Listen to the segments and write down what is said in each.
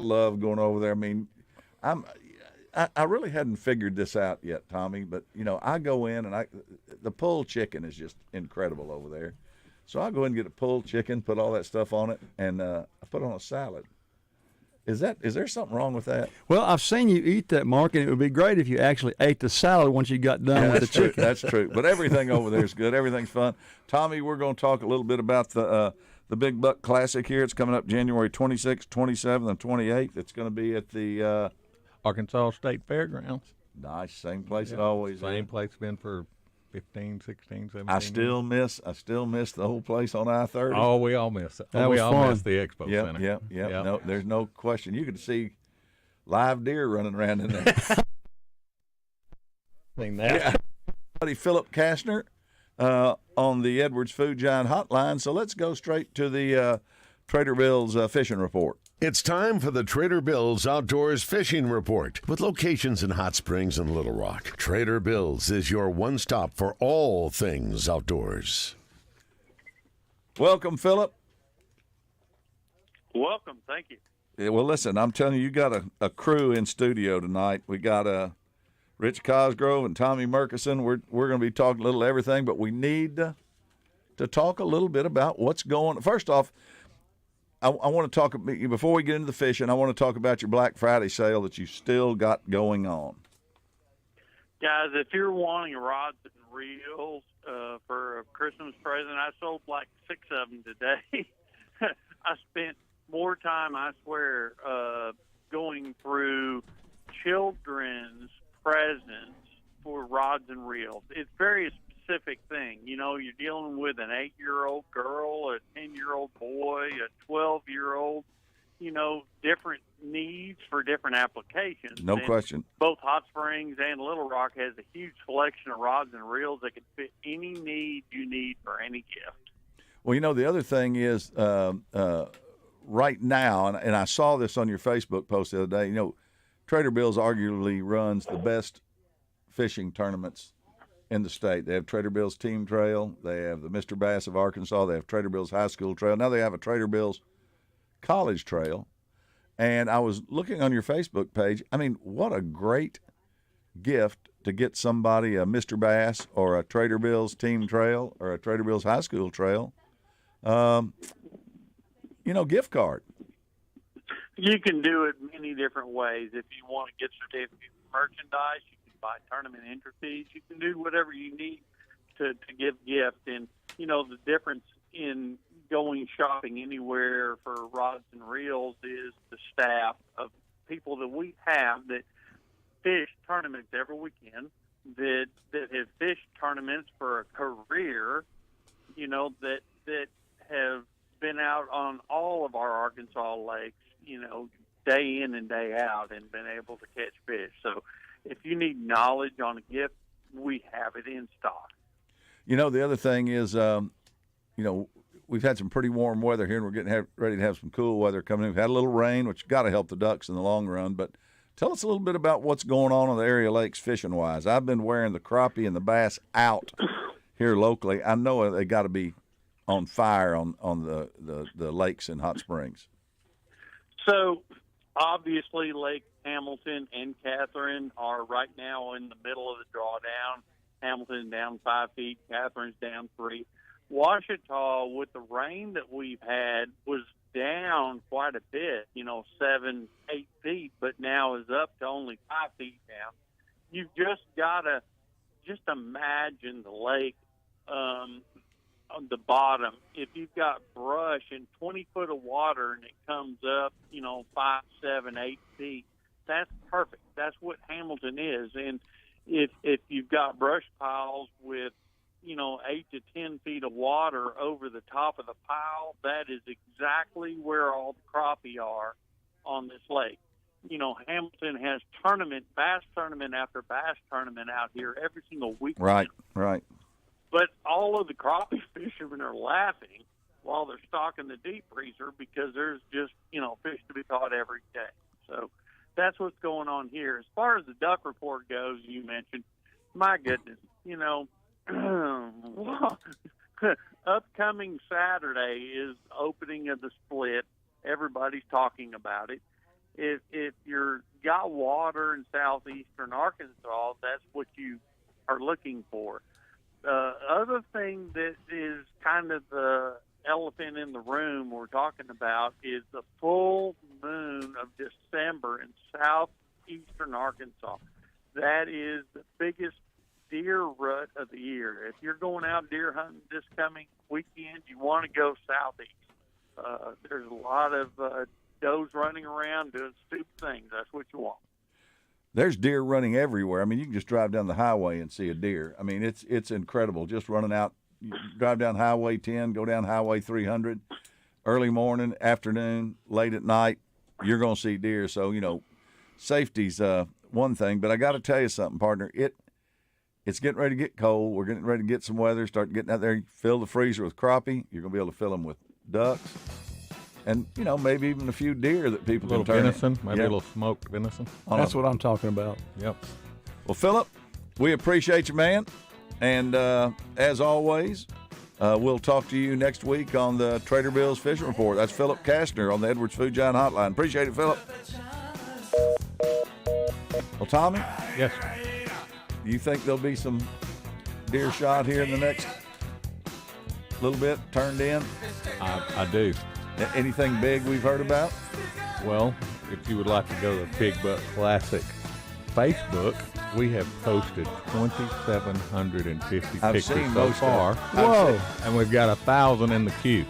love going over there. I mean, I really hadn't figured this out yet, Tommy. But I go in and the pulled chicken is just incredible over there. So I go in and get a pulled chicken, put all that stuff on it, and I put on a salad. Is there something wrong with that? Well, I've seen you eat that, Mark, and it would be great if you actually ate the salad once you got done with the chicken. That's true. But everything over there is good. Everything's fun. Tommy, we're going to talk a little bit about the Big Buck Classic here. It's coming up January 26th, 27th, and 28th. It's going to be at the Arkansas State Fairgrounds. Nice, same place it always is. Same place it's been for 15, 16, 17 I still miss the whole place on I-30. Oh, we all miss it. That we was all fun. miss the Expo Center. Yep. No, there's no question. You could see live deer running around in there. Seen that. Buddy Philip Kastner on the Edwards Food Giant Hotline. So let's go straight to the Trader Bill's fishing report. It's time for the Trader Bill's Outdoors Fishing Report. With locations in Hot Springs and Little Rock, Trader Bill's is your one stop for all things outdoors. Welcome, Philip. Welcome. Thank you. Yeah, well, listen, I'm telling you got a crew in studio tonight. We got Rich Cosgrove and Tommy Murkison. We're going to be talking a little everything, but we need to talk a little bit about what's going on. First off, I want to talk, before we get into the fishing, I want to talk about your Black Friday sale that you still got going on. Guys, if you're wanting rods and reels for a Christmas present, I sold like 6 of them today. I spent more time, I swear, going through children's presents for rods and reels. It's very specific thing. You're dealing with an 8-year-old girl, a 10-year-old boy, a 12-year-old, different needs for different applications. No question. Both Hot Springs and Little Rock has a huge selection of rods and reels that can fit any need you need for any gift. Well, the other thing is right now, and I saw this on your Facebook post the other day, Trader Bill's arguably runs the best fishing tournaments in the state. They have Trader Bill's Team Trail. They have the Mr. Bass of Arkansas. They have Trader Bill's High School Trail. Now they have a Trader Bill's College Trail. And I was looking on your Facebook page. I mean, what a great gift to get somebody a Mr. Bass or a Trader Bill's Team Trail or a Trader Bill's High School Trail, gift card. You can do it many different ways. If you want to get certificate merchandise, you can buy tournament entry fees. You can do whatever you need to give gift. And, the difference in going shopping anywhere for rods and reels is the staff of people that we have that fish tournaments every weekend, that have fished tournaments for a career, that have been out on all of our Arkansas lakes, day in and day out and been able to catch fish. So if you need knowledge on a gift, we have it in stock. The other thing is, we've had some pretty warm weather here, and we're getting ready to have some cool weather coming in. We've had a little rain, which got to help the ducks in the long run. But tell us a little bit about what's going on the area lakes fishing-wise. I've been wearing the crappie and the bass out here locally. I know they got to be on fire on the lakes in Hot Springs. So, obviously, Lake Hamilton and Catherine are right now in the middle of the drawdown. Hamilton down 5 feet, Catherine's down 3. Ouachita, with the rain that we've had, was down quite a bit, 7, 8 feet, but now is up to only 5 feet down. You've just got to imagine the lake on the bottom. If you've got brush and 20 foot of water and it comes up, 5, 7, 8 feet, that's perfect. That's what Hamilton is. And if you've got brush piles with 8 to 10 feet of water over the top of the pile, that is exactly where all the crappie are on this lake. Hamilton has bass tournament after bass tournament out here every single week. Right. But all of the crappie fishermen are laughing while they're stocking the deep freezer because there's just, fish to be caught every day. So that's what's going on here. As far as the duck report goes, you mentioned, my goodness, upcoming Saturday is opening of the split. Everybody's talking about it. if you're got water in southeastern Arkansas, that's what you are looking for. Other thing that is kind of the elephant in the room we're talking about is the full moon of December in southeastern Arkansas. That is the biggest deer rut of the year. If you're going out deer hunting this coming weekend, you want to go southeast. There's a lot of does running around doing stupid things. That's what you want. There's deer running everywhere. I mean, you can just drive down the highway and see a deer. I mean, it's incredible. Just running out, you drive down Highway 10, go down Highway 300, early morning, afternoon, late at night, you're going to see deer. So, you know, safety's one thing. But I got to tell you something, partner. It's getting ready to get cold. We're getting ready to get some weather. Start getting out there. Fill the freezer with crappie. You're going to be able to fill them with ducks. And, you know, maybe even a few deer that people A little can turn venison, maybe Yeah. a little smoked venison. That's what I'm talking about. Yep. Well, Philip, we appreciate you, man. And as always, we'll talk to you next week on the Trader Bill's Fishing Report. That's Philip Kastner on the Edwards Food Giant Hotline. Appreciate it, Philip. Well, Tommy, Yes. do you think there'll be some deer shot here in the next little bit turned in? I do. Anything big we've heard about? Well, if you would like to go to the Big Buck Classic Facebook, we have posted 2,750 I've pictures seen so most far. of it. Whoa. And we've got 1,000 in the queue.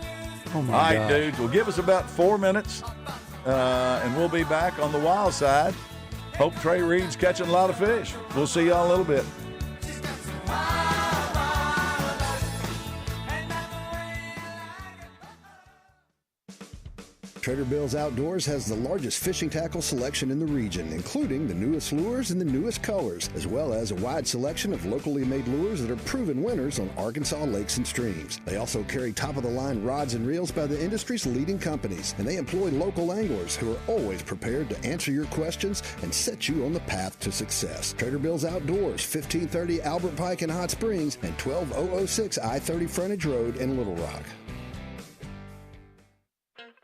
Oh, my All right, God. dudes. Well, give us about 4 minutes, and we'll be back on the wild side. Hope Trey Reid's catching a lot of fish. We'll see y'all in a little bit. Trader Bill's Outdoors has the largest fishing tackle selection in the region, including the newest lures and the newest colors, as well as a wide selection of locally made lures that are proven winners on Arkansas lakes and streams. They also carry top-of-the-line rods and reels by the industry's leading companies, and they employ local anglers who are always prepared to answer your questions and set you on the path to success. Trader Bill's Outdoors, 1530 Albert Pike in Hot Springs and 12006 I-30 Frontage Road in Little Rock.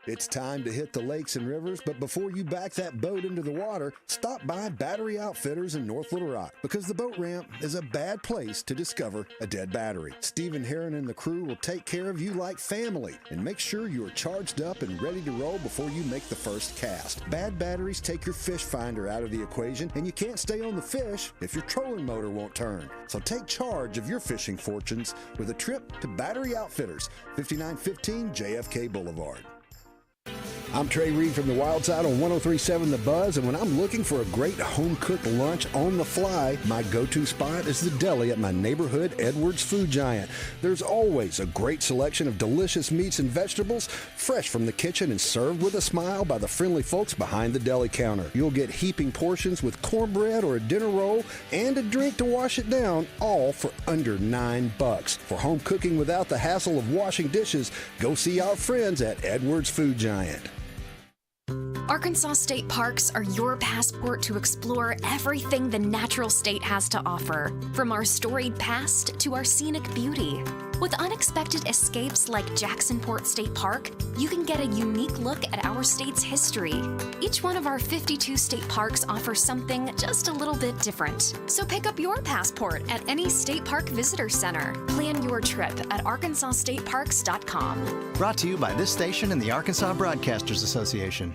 It's time to hit the lakes and rivers, but before you back that boat into the water, stop by Battery Outfitters in North Little Rock, because the boat ramp is a bad place to discover a dead battery. Stephen Heron and the crew will take care of you like family and make sure you are charged up and ready to roll before you make the first cast. Bad batteries take your fish finder out of the equation, and you can't stay on the fish if your trolling motor won't turn. So take charge of your fishing fortunes with a trip to Battery Outfitters, 5915 JFK Boulevard. I'm Trey Reid from the Wild Side on 103.7 The Buzz, and when I'm looking for a great home-cooked lunch on the fly, my go-to spot is the deli at my neighborhood Edwards Food Giant. There's always a great selection of delicious meats and vegetables, fresh from the kitchen and served with a smile by the friendly folks behind the deli counter. You'll get heaping portions with cornbread or a dinner roll and a drink to wash it down, all for under $9. For home cooking without the hassle of washing dishes, go see our friends at Edwards Food Giant. Arkansas State Parks are your passport to explore everything the natural state has to offer, from our storied past to our scenic beauty. With unexpected escapes like Jacksonport State Park, you can get a unique look at our state's history. Each one of our 52 state parks offers something just a little bit different. So pick up your passport at any state park visitor center. Plan your trip at arkansasstateparks.com. Brought to you by this station and the Arkansas Broadcasters Association.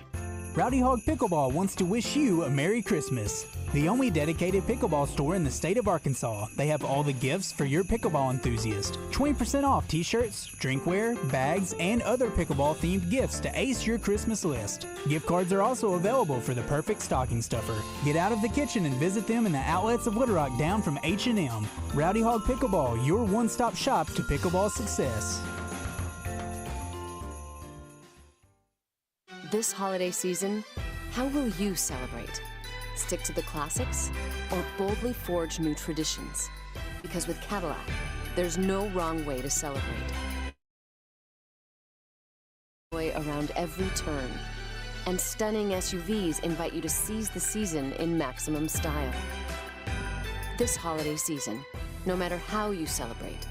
Rowdy Hog Pickleball wants to wish you a Merry Christmas. The only dedicated pickleball store in the state of Arkansas. They have all the gifts for your pickleball enthusiast. 20% off t-shirts, drinkware, bags, and other pickleball-themed gifts to ace your Christmas list. Gift cards are also available for the perfect stocking stuffer. Get out of the kitchen and visit them in the outlets of Little Rock down from H&M. Rowdy Hog Pickleball, your one-stop shop to pickleball success. This holiday season, how will you celebrate? Stick to the classics or boldly forge new traditions? Because with Cadillac, there's no wrong way to celebrate. Joy around every turn. And stunning SUVs invite you to seize the season in maximum style. This holiday season, no matter how you celebrate,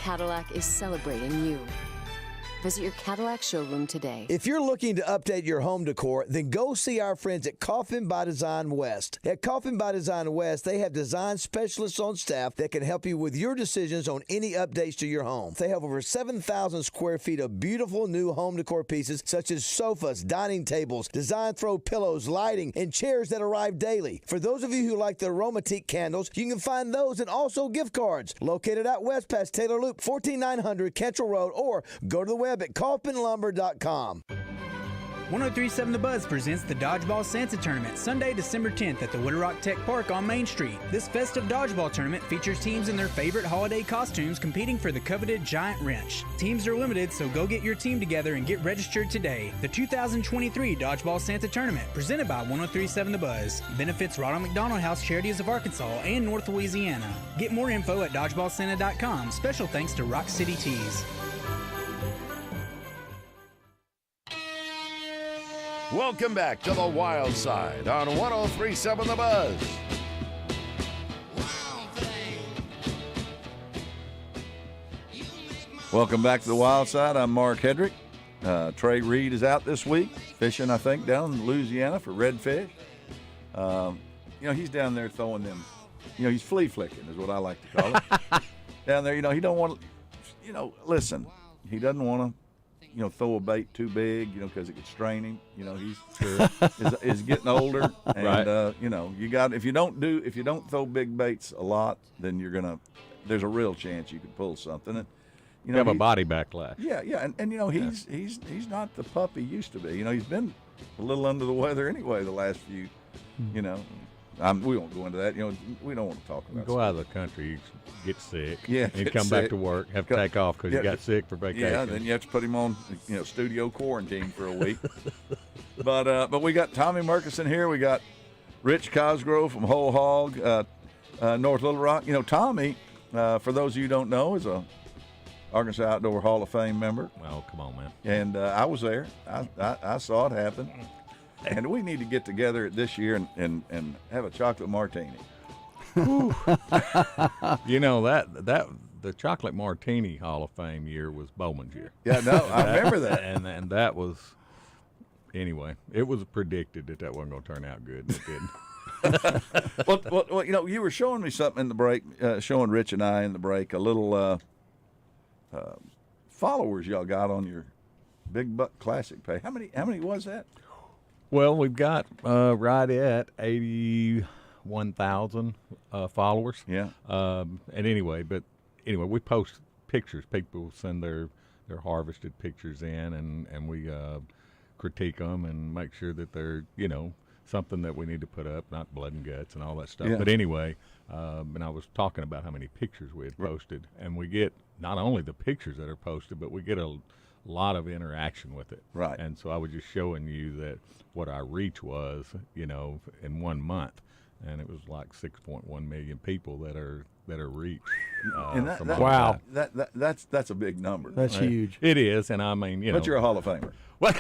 Cadillac is celebrating you. Visit your Cadillac showroom today. If you're looking to update your home decor, then go see our friends at Coffin by Design West. At Coffin by Design West, they have design specialists on staff that can help you with your decisions on any updates to your home. They have over 7,000 square feet of beautiful new home decor pieces such as sofas, dining tables, design throw pillows, lighting, and chairs that arrive daily. For those of you who like the Aromatique candles, you can find those and also gift cards. Located out west past Taylor Loop, 14900 Cantrell Road, or go to the web at coffinlumber.com. 1037 The Buzz presents the Dodgeball Santa Tournament Sunday, December 10th at the Wooded Rock Tech Park on Main Street. This festive dodgeball tournament features teams in their favorite holiday costumes competing for the coveted giant wrench. Teams are limited, so go get your team together and get registered today. The 2023 Dodgeball Santa Tournament, presented by 1037 The Buzz, benefits Ronald McDonald House Charities of Arkansas and North Louisiana. Get more info at dodgeballsanta.com. Special thanks to Rock City Tees. Welcome back to the Wild Side on 103.7 The Buzz. Welcome back to the Wild Side. I'm Mark Hedrick. Trey Reid is out this week fishing, I think, down in Louisiana for redfish. He's down there throwing them. He's flea flicking is what I like to call it. Down there, he don't want to. Listen, he doesn't want to. Throw a bait too big, because it could strain him. He's is getting older, and right. You got if you don't throw big baits a lot, then there's a real chance you could pull something. And you have a body backlash. Yeah, and he's not the pup he used to be. He's been a little under the weather anyway the last few. We won't go into that. We don't want to talk about. Go out of the country, you get sick. Yeah, and come back to work, have to take off because you got sick for vacation. Yeah, then you have to put him on, studio quarantine for a week. But we got Tommy Murkison here. We got Rich Cosgrove from Whole Hog, North Little Rock. Tommy, for those of you who don't know, is a Arkansas Outdoor Hall of Fame member. Oh, come on, man! And I was there. I saw it happen. And we need to get together this year and have a chocolate martini. that the chocolate martini Hall of Fame year was Bowman's year. Yeah, no, I remember that. And that was, anyway, it was predicted that wasn't going to turn out good. It didn't. Well, you were showing me something in the break, showing Rich and I in the break, a little followers y'all got on your Big Buck Classic page. How many was that? Well, we've got right at 81,000 followers. Yeah. And anyway, we post pictures. People send their harvested pictures in, and we critique them and make sure that they're something that we need to put up, not blood and guts and all that stuff. Yeah. But anyway, and I was talking about how many pictures we had posted, and we get not only the pictures that are posted, but we get a lot of interaction with it. Right. And so I was just showing you that what our reach was, in 1 month, and it was like 6.1 million people that are reached. Wow. That's a big number. That's huge. It is, and I mean, But you're a Hall of Famer. Well,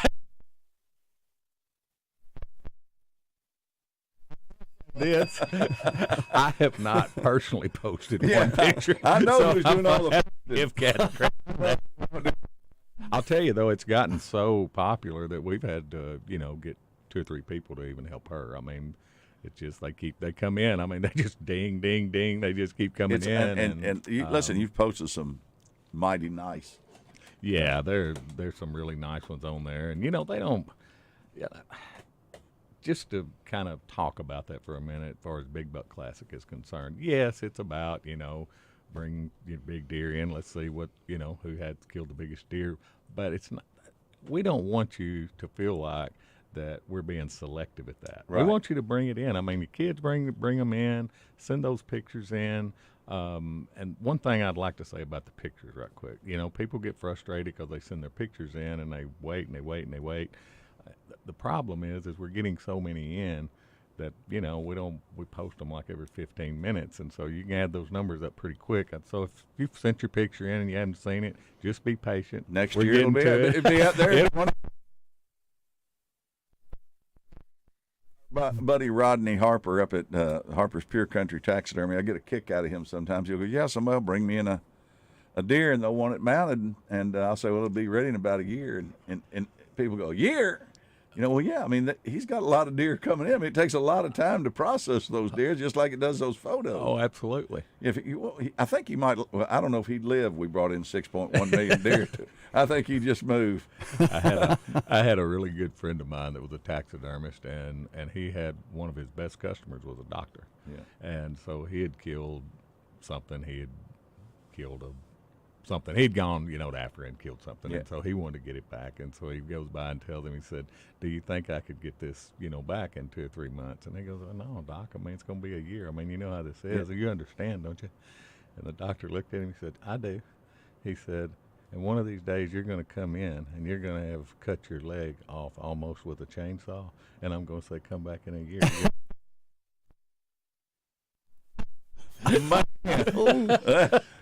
this I have not personally posted one picture. I know so who's doing all the. Give Cat credit. I'll tell you though, it's gotten so popular that we've had to, get 2 or 3 people to even help her. I mean, it's just they come in. I mean, they just ding, ding, ding. They just keep coming in. And listen, you've posted some mighty nice. Yeah, there's some really nice ones on there, and they don't. Yeah, just to kind of talk about that for a minute, as far as Big Buck Classic is concerned. Yes, it's about bring your big deer in. Let's see what who had killed the biggest deer. But it's not. We don't want you to feel like that we're being selective at that. Right. We want you to bring it in. I mean, the kids bring them in. Send those pictures in. And one thing I'd like to say about the pictures, right quick. People get frustrated because they send their pictures in and they wait and they wait and they wait. The problem is we're getting so many in that we post them like every 15 minutes, and so you can add those numbers up pretty quick. And so if you've sent your picture in and you haven't seen it, just be patient. Next year it'll be out there. Buddy Rodney Harper up at Harper's Pure Country Taxidermy, I get a kick out of him sometimes. He'll go, "Yeah, somebody will bring me in a a deer and they'll want it mounted, and I'll say, well, it'll be ready in about a year, and people go, a year? Well, yeah. I mean, he's got a lot of deer coming in. I mean, it takes a lot of time to process those deer, just like it does those photos. Oh, absolutely. I think he might. Well, I don't know if he'd live. We brought in 6.1 million deer. I think he just moved. I had a really good friend of mine that was a taxidermist, and he had one of his best customers was a doctor. Yeah. And so he had killed something. He had killed something. He'd gone, to Africa and killed something, and so he wanted to get it back. And so he goes by and tells him, he said, do you think I could get this, back in 2 or 3 months? And he goes, oh, no, Doc, I mean, it's going to be a year. I mean, you know how this is. You understand, don't you? And the doctor looked at him and said, I do. He said, and one of these days you're going to come in and you're going to have cut your leg off almost with a chainsaw, and I'm going to say, come back in a year.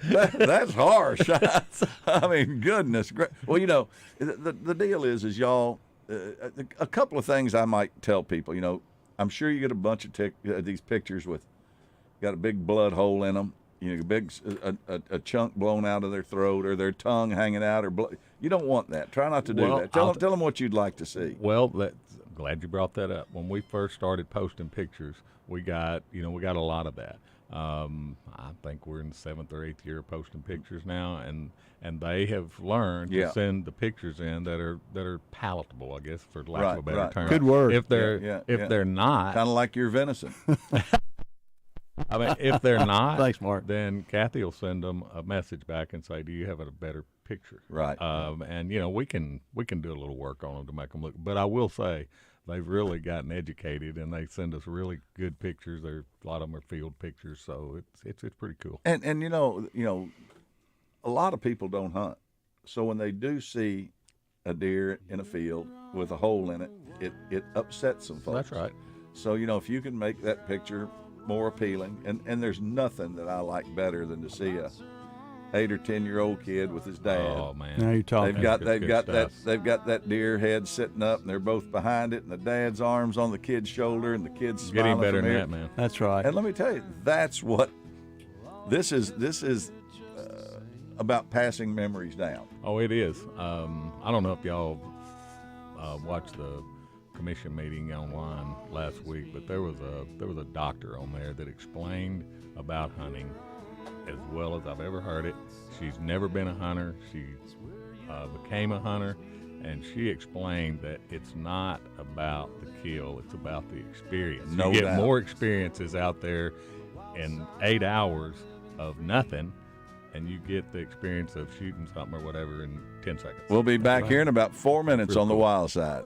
That's harsh. I mean, goodness. Well, the deal is y'all. A couple of things I might tell people. I'm sure you get a bunch of these pictures with got a big blood hole in them. A chunk blown out of their throat or their tongue hanging out, or blood. You don't want that. Try not to do that. Tell them what you'd like to see. Well, glad you brought that up. When we first started posting pictures, we got a lot of that. I think we're in the 7th or 8th year of posting pictures now, and they have learned to send the pictures in that are palatable, I guess, for lack of a better term. Good word. If they're not, kind of like your venison. I mean, if they're not, thanks, Mark. Then Kathy will send them a message back and say, "Do you have a better picture?" Right. And we can do a little work on them to make them look. But I will say, they've really gotten educated, and they send us really good pictures. A lot of them are field pictures, so it's pretty cool. And a lot of people don't hunt, so when they do see a deer in a field with a hole in it, it upsets some folks. That's right. So if you can make that picture more appealing, and there's nothing that I like better than to see a 8 or 10-year-old kid with his dad. Oh man! Now you're talking. They've got that deer head sitting up, and they're both behind it, and the dad's arms on the kid's shoulder, and the kid's smiling. Getting better from than here. that, man. That's right. And let me tell you, that's what this is about, passing memories down. Oh, it is. I don't know if y'all watched the commission meeting online last week, but there was a doctor on there that explained about hunting as well as I've ever heard it. She's never been a hunter. She became a hunter, and she explained that it's not about the kill, it's about the experience. No you get doubt. more experiences out there in 8 hours of nothing, and you get the experience of shooting something or whatever in 10 seconds. We'll be back here in about 4 minutes on the wild side.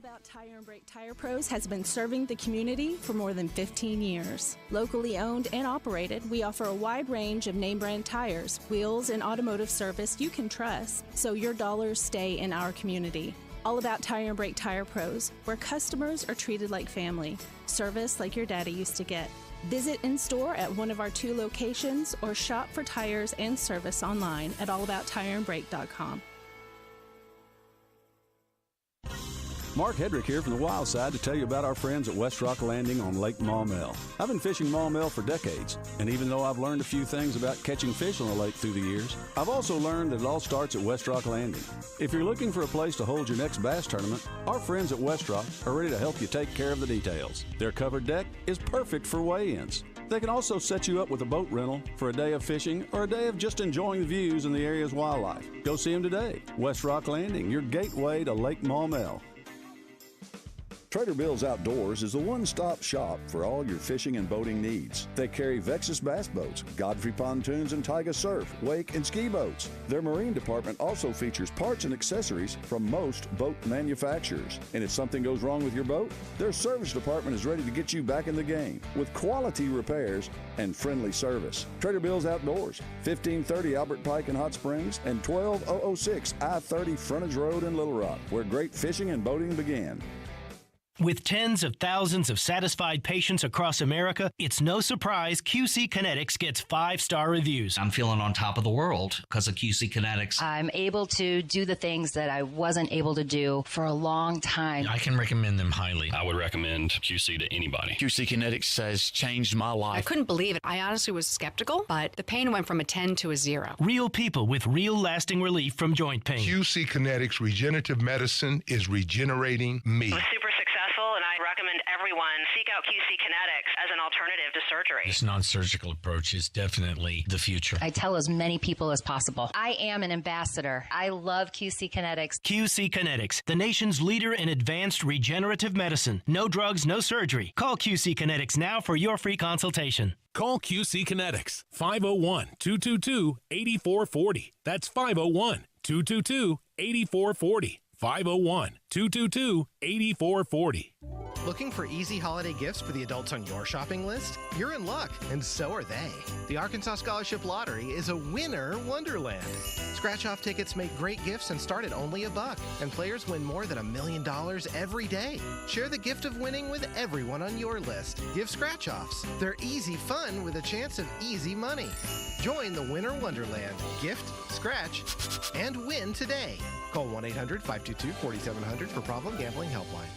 Tire Pros has been serving the community for more than 15 years. Locally owned and operated, we offer a wide range of name brand tires, wheels, and automotive service you can trust, so your dollars stay in our community. All About Tire and Brake Tire Pros, where customers are treated like family. Service like your daddy used to get. Visit in-store at one of our 2 locations or shop for tires and service online at allabouttireandbrake.com. Mark Hedrick here from the Wild Side to tell you about our friends at West Rock Landing on Lake Maumelle. I've been fishing Maumelle for decades, and even though I've learned a few things about catching fish on the lake through the years, I've also learned that it all starts at West Rock Landing. If you're looking for a place to hold your next bass tournament, our friends at West Rock are ready to help you take care of the details. Their covered deck is perfect for weigh-ins. They can also set you up with a boat rental for a day of fishing or a day of just enjoying the views and the area's wildlife. Go see them today. West Rock Landing, your gateway to Lake Maumelle. Trader Bill's Outdoors is the one-stop shop for all your fishing and boating needs. They carry Vexus bass boats, Godfrey pontoons, and Taiga surf, wake, and ski boats. Their marine department also features parts and accessories from most boat manufacturers. And if something goes wrong with your boat, their service department is ready to get you back in the game with quality repairs and friendly service. Trader Bill's Outdoors, 1530 Albert Pike in Hot Springs and 12006 I-30 Frontage Road in Little Rock, where great fishing and boating began. With tens of thousands of satisfied patients across America, it's no surprise QC Kinetics gets 5-star reviews. I'm feeling on top of the world because of QC Kinetics. I'm able to do the things that I wasn't able to do for a long time. I can recommend them highly. I would recommend QC to anybody. QC Kinetics has changed my life. I couldn't believe it. I honestly was skeptical, but the pain went from a 10 to a 0. Real people with real lasting relief from joint pain. QC Kinetics Regenerative Medicine is regenerating me. I'm super successful, and I recommend everyone seek out QC Kinetics as an alternative to surgery. This non-surgical approach is definitely the future. I tell as many people as possible. I am an ambassador. I love QC Kinetics. QC Kinetics, the nation's leader in advanced regenerative medicine. No drugs, no surgery. Call QC Kinetics now for your free consultation. Call QC Kinetics, 501-222-8440. That's 501-222-8440. 501-222-8440. Looking for easy holiday gifts for the adults on your shopping list? You're in luck, and so are they. The Arkansas Scholarship Lottery is a winner wonderland. Scratch-off tickets make great gifts and start at only $1, and players win more than $1 million every day. Share the gift of winning with everyone on your list. Give scratch-offs. They're easy fun with a chance of easy money. Join the Winner Wonderland. Gift, scratch, and win today. Call 1-800-522-4700 for Problem Gambling Helpline.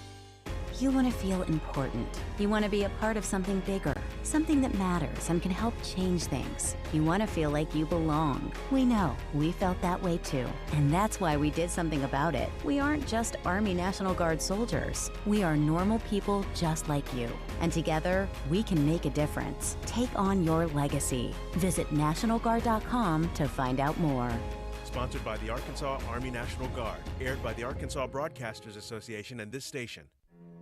You want to feel important. You want to be a part of something bigger, something that matters and can help change things. You want to feel like you belong. We know. We felt that way too. And that's why we did something about it. We aren't just Army National Guard soldiers. We are normal people just like you. And together, we can make a difference. Take on your legacy. Visit NationalGuard.com to find out more. Sponsored by the Arkansas Army National Guard. Aired by the Arkansas Broadcasters Association and this station.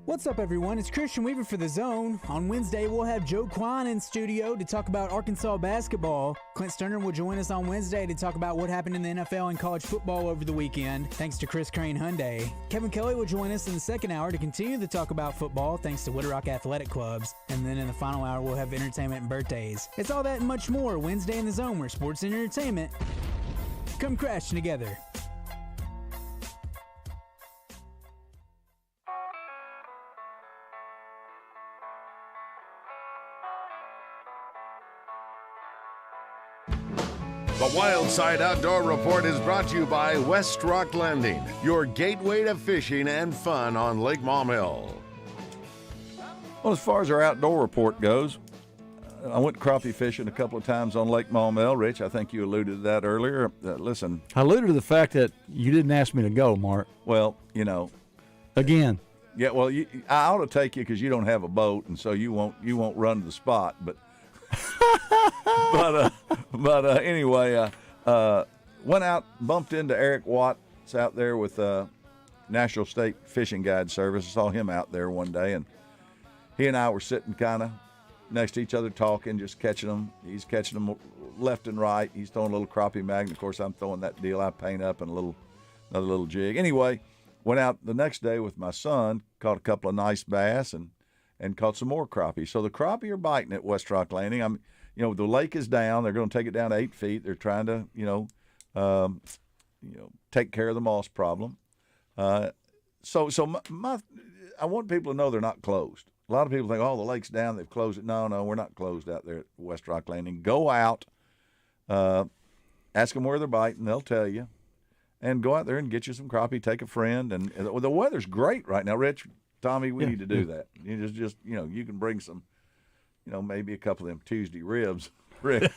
What's up, everyone? It's Christian Weaver for The Zone. On Wednesday, we'll have Joe Quine in studio to talk about Arkansas basketball. Clint Sterner will join us on Wednesday to talk about what happened in the NFL and college football over the weekend, thanks to Chris Crane Hyundai. Kevin Kelly will join us in the second hour to continue the talk about football, thanks to Wood Rock Athletic Clubs. And then in the final hour, we'll have entertainment and birthdays. It's all that and much more Wednesday in The Zone, where sports and entertainment come crashing together. The Wild Side Outdoor Report is brought to you by West Rock Landing, your gateway to fishing and fun on Lake Maumelle. Well, as far as our outdoor report goes, I went crappie fishing a couple of times on Lake Maumelle. Rich, I think you alluded to that earlier. Listen. I alluded to the fact that you didn't ask me to go, Mark. Well, you know. Again. Yeah, well, I ought to take you because you don't have a boat, and so you won't run to the spot. But anyway, went out, bumped into Eric Watts out there with National State Fishing Guide Service. I saw him out there one day, and he and I were sitting kind of next to each other talking, just catching them. He's catching them left and right. He's throwing a little crappie magnet. Of course, I'm throwing that deal I paint up and another little jig. Anyway, went out the next day with my son, caught a couple of nice bass, and caught some more crappie. So the crappie are biting at West Rock Landing. The lake is down. They're going to take it down to 8 feet. They're trying to, take care of the moss problem. I want people to know they're not closed. A lot of people think, oh, the lake's down, they've closed it. No, we're not closed out there at West Rock Landing. Go out, ask them where they're biting, they'll tell you, and go out there and get you some crappie, take a friend. And the weather's great right now. Rich, Tommy, we need to do that. You just you can bring some, maybe a couple of them Tuesday ribs, Rick.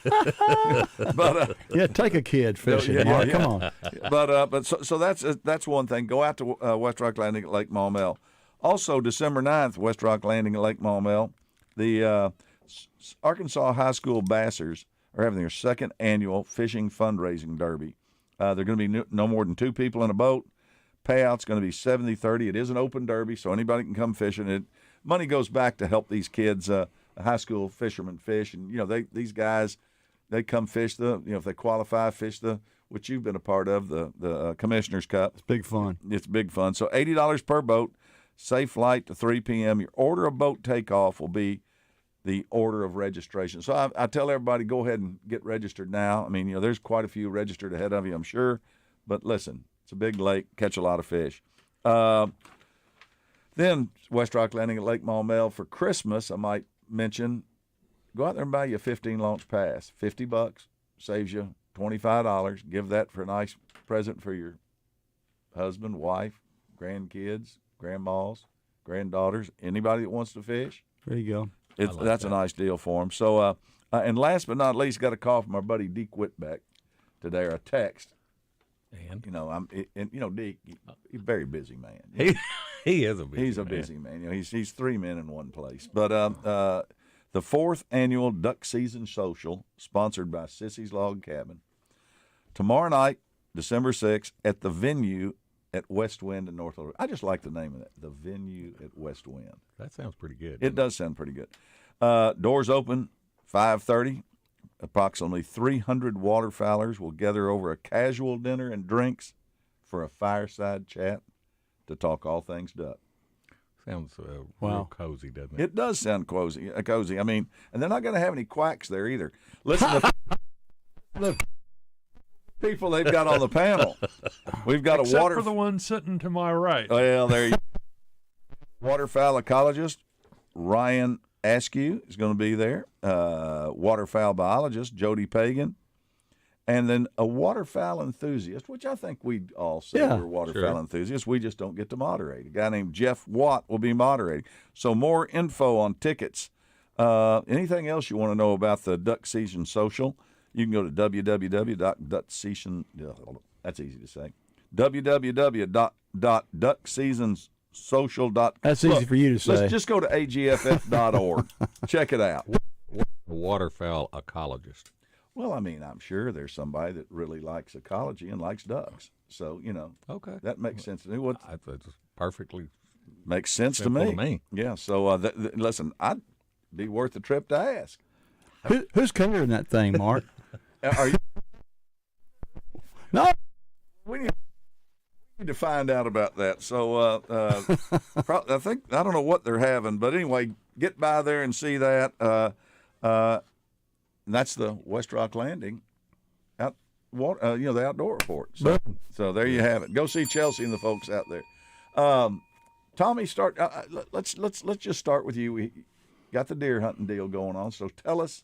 But take a kid fishing, Mark. Come on. But so that's one thing. Go out to West Rock Landing at Lake Maumelle. Also, December 9th, West Rock Landing at Lake Maumelle, the Arkansas High School Bassers are having their second annual fishing fundraising derby. They're going to be no more than 2 people in a boat. Payout's going to be 70-30. It is an open derby, so anybody can come fishing. It money goes back to help these kids, high school fishermen, fish. And these guys, they come fish if they qualify, fish which you've been a part of, the Commissioner's Cup. It's big fun. It's big fun. So $80 per boat. Safe flight to 3 p.m. Your order of boat takeoff will be the order of registration. So I tell everybody, go ahead and get registered now. There's quite a few registered ahead of you, I'm sure. But listen, it's a big lake, catch a lot of fish. Then West Rock Landing at Lake Maumelle for Christmas, I might mention, go out there and buy you a 15 launch pass. $50 saves you $25. Give that for a nice present for your husband, wife, grandkids, grandmas, granddaughters, anybody that wants to fish. There you go. That's a nice deal for them. So, and last but not least, got a call from our buddy Deke Whitbeck today, or a text. And Deke, he's a very busy man. He is a busy man. He's a busy man. He's three men in one place. But the 4th annual Duck Season Social, sponsored by Sissy's Log Cabin, tomorrow night, December 6th, at the venue at West Wind in North Little Rock. I just like the name of that, the venue at West Wind. That sounds pretty good. It does sound pretty good. Doors open 5:30. Approximately 300 waterfowlers will gather over a casual dinner and drinks for a fireside chat to talk all things duck. Sounds real cozy, doesn't it? It does sound cozy. I mean, and they're not going to have any quacks there either. Listen to the people they've got on the panel. We've got Except for the one sitting to my right. Well, there you go. Waterfowl ecologist Ryan Askew is going to be there. Waterfowl biologist Jody Pagan. And then a waterfowl enthusiast, which I think we'd all say we're waterfowl enthusiasts. We just don't get to moderate. A guy named Jeff Watt will be moderating. So more info on tickets. Anything else you want to know about the Duck Season Social, you can go to www.duckseason. That's easy to say. www.duckseasonsocial.com. That's easy for you to say. Let's just go to agff.org. Check it out. A waterfowl ecologist. Well, I mean, I'm sure there's somebody that really likes ecology and likes ducks. So, okay, that makes sense to me. That's perfectly makes sense to me. Yeah. So, listen, I'd be worth the trip to ask. Who's coloring that thing, Mark? Are you? No. We need to find out about that. So, I don't know what they're having, but anyway, get by there and see that. And that's the West Rock Landing, the outdoor report. So there you have it. Go see Chelsea and the folks out there. Tommy, start. Let's just start with you. We got the deer hunting deal going on. So tell us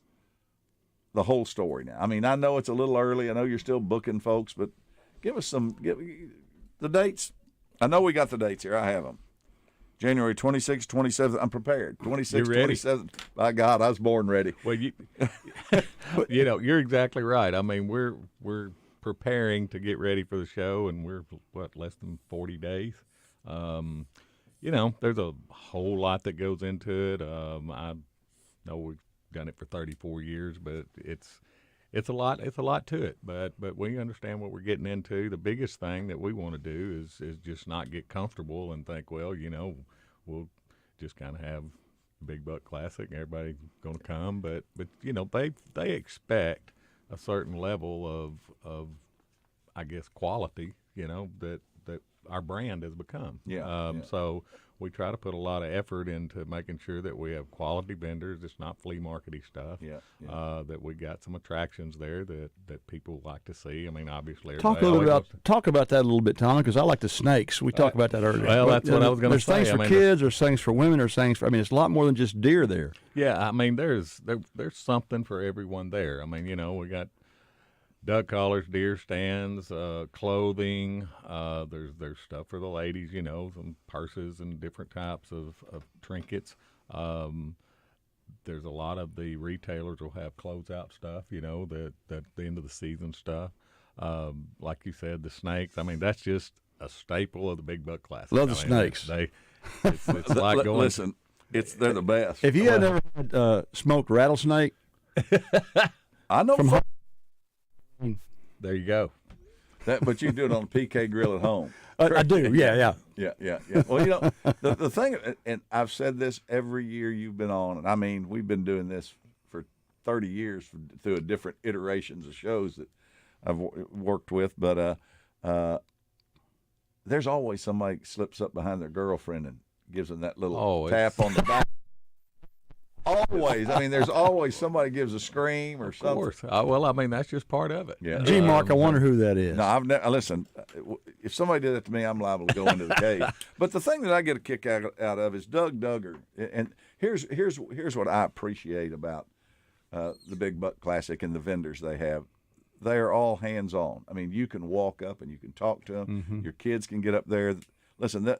the whole story now. I mean, I know it's a little early. I know you're still booking folks, but give us the dates. I know we got the dates here. I have them. January 26th, 27th. I'm prepared. 26th, 27th. By God, I was born ready. Well, you're exactly right. I mean, we're preparing to get ready for the show, and we're less than 40 days. There's a whole lot that goes into it. I know we've done it for 34 years, but it's a lot. It's a lot to it, but we understand what we're getting into. The biggest thing that we want to do is just not get comfortable and think, well, we'll just kind of have the Big Buck Classic and everybody's going to come. But they expect a certain level of I guess quality, that our brand has become. So we try to put a lot of effort into making sure that we have quality vendors. It's not flea markety stuff. That we got some attractions there that people like to see. I mean, obviously, talk about that a little bit, Tom, because I like the snakes. We talked about that earlier. Well, that's what I was going to say. There's things for kids, there's things for women, there's things for. I mean, it's a lot more than just deer there. Yeah, I mean, there's something for everyone there. I mean, we got duck collars, deer stands, clothing. There's stuff for the ladies, some purses and different types of trinkets. There's a lot of the retailers will have closeout stuff, that the end of the season stuff. Like you said, the snakes. I mean, that's just a staple of the Big Buck Classic. Love the snakes. It's like going. Listen, they're the best. If you had never had smoked rattlesnake, I know. There you go. But you do it on a PK grill at home. I do. Yeah. Well, the thing, and I've said this every year you've been on, and I mean, we've been doing this for 30 years through different iterations of shows that I've worked with, but there's always somebody slips up behind their girlfriend and gives them that little tap on the back. always. I mean, there's always somebody gives a scream or something. Of course. Well, I mean, that's just part of it. Yeah. Gee, Mark, I wonder who that is. No, I've never. Listen, if somebody did that to me, I'm liable to go into the cave. But the thing that I get a kick out of is Doug Duggar. And here's what I appreciate about the Big Buck Classic and the vendors they have. They are all hands-on. I mean, you can walk up and you can talk to them. Mm-hmm. Your kids can get up there. Listen,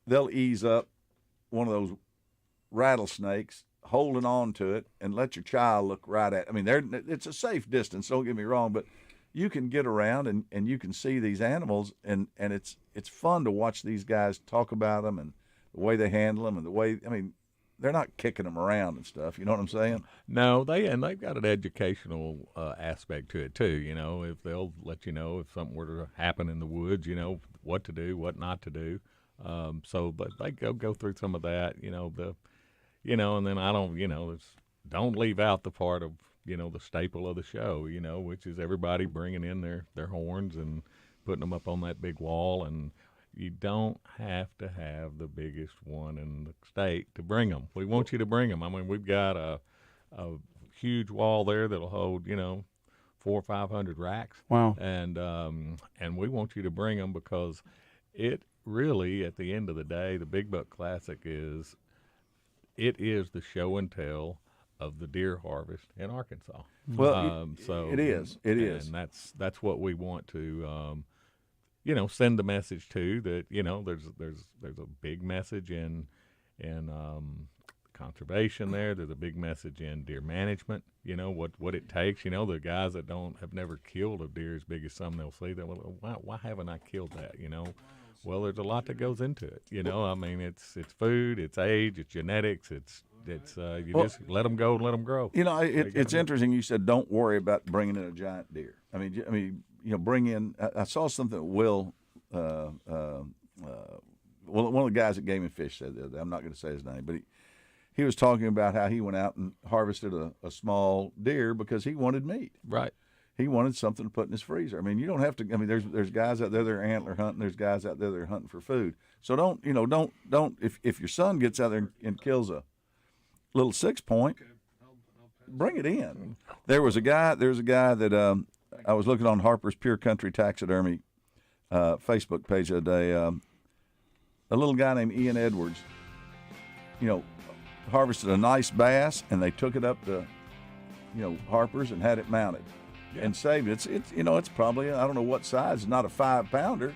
they'll ease up one of those rattlesnakes, holding on to it, and let your child look right at it. I mean, it's a safe distance, don't get me wrong, but you can get around and you can see these animals, and it's fun to watch these guys talk about them and the way they handle them and the way, I mean, they're not kicking them around and stuff. You know what I'm saying? No, they've got an educational aspect to it too. You know, if they'll let you know if something were to happen in the woods, you know what to do, what not to do. But they go through some of that. And then I don't, don't leave out the part of the staple of the show. Which is everybody bringing in their horns and putting them up on that big wall. And you don't have to have the biggest one in the state to bring them. We want you to bring them. I mean, we've got a huge wall there that'll hold, 400 or 500 racks. Wow. And we want you to bring them because it really, at the end of the day, the Big Buck Classic is the show and tell of the deer harvest in Arkansas. Well, it is. It is. And that's what we want to send the message to, that there's a big message in conservation there. There's a big message in deer management. What it takes. The guys that have never killed a deer as big as some, they'll say that. Well, why haven't I killed that? Well, there's a lot that goes into it. I mean, it's food, it's age, it's genetics, it's just let them go and let them grow. It's interesting. You said don't worry about bringing in a giant deer. I mean, bring in. I saw something that Will, one of the guys at Game and Fish said the other day. I'm not going to say his name, but he was talking about how he went out and harvested a small deer because he wanted meat. Right. He wanted something to put in his freezer. I mean, you don't have to. I mean, there's guys out there that are antler hunting. There's guys out there that are hunting for food. So don't. If your son gets out there and kills a little 6-point, bring it in. There was a guy that I was looking on Harper's Pure Country Taxidermy Facebook page the other day. A little guy named Ian Edwards, harvested a nice bass, and they took it up to, Harper's and had it mounted. Yeah. And saved it. It's probably, I don't know what size. It's not a 5-pounder.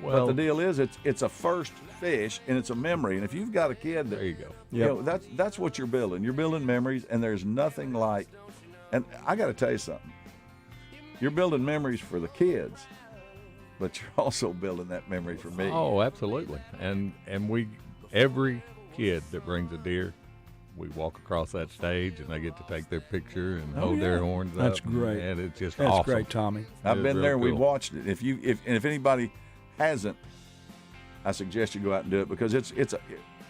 Well, but the deal is, it's a first fish and it's a memory. And if you've got a kid, there you go. Yep. That's what you're building. You're building memories, and there's nothing like. And I got to tell you something. You're building memories for the kids, but you're also building that memory for me. Oh, absolutely. And every kid that brings a deer, we walk across that stage and they get to take their picture and hold their horns up. That's great. And it's just That's awesome. great, Tommy. I've been there. Cool. We watched it. If anybody hasn't, I suggest you go out and do it because it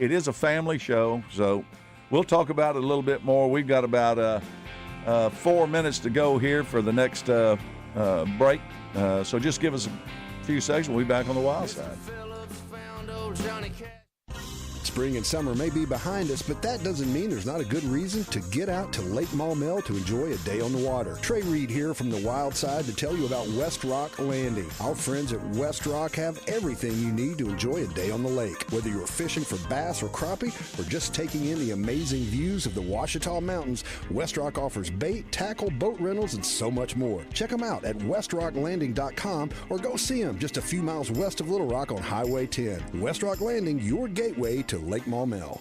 is a family show. So we'll talk about it a little bit more. We've got about 4 minutes to go here for the next break. So just give us a few seconds. We'll be back on the Wild Side. Spring and summer may be behind us, but that doesn't mean there's not a good reason to get out to Lake Maumelle to enjoy a day on the water. Trey Reid here from the Wild Side to tell you about West Rock Landing. Our friends at West Rock have everything you need to enjoy a day on the lake. Whether you're fishing for bass or crappie or just taking in the amazing views of the Ouachita Mountains, West Rock offers bait, tackle, boat rentals, and so much more. Check them out at westrocklanding.com or go see them just a few miles west of Little Rock on Highway 10. West Rock Landing, your gateway to Lake Maumelle.